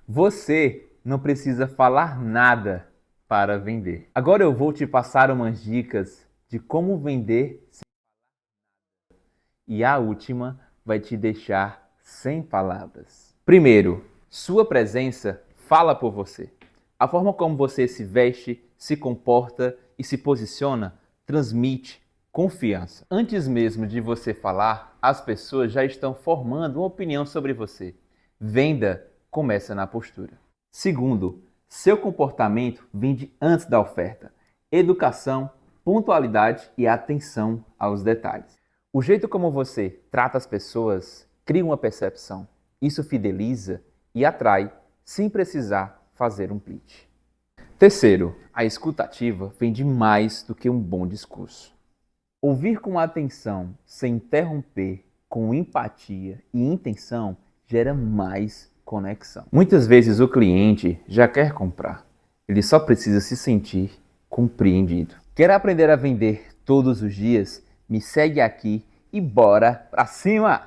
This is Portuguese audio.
Você não precisa falar nada para vender. Agora eu vou te passar umas dicas de como vender e a última vai te deixar sem palavras. Primeiro, sua presença fala por você. A forma como você se veste, se comporta e se posiciona transmite confiança. Antes mesmo de você falar, as pessoas já estão formando uma opinião sobre você. Venda começa na postura. Segundo, seu comportamento vem antes da oferta. Educação, pontualidade e atenção aos detalhes. O jeito como você trata as pessoas cria uma percepção. Isso fideliza e atrai sem precisar fazer um pitch. Terceiro, a escutativa vende mais do que um bom discurso. Ouvir com atenção, sem interromper, com empatia e intenção, gera mais conexão. Muitas vezes o cliente já quer comprar, ele só precisa se sentir compreendido. Quer aprender a vender todos os dias? Me segue aqui e bora pra cima!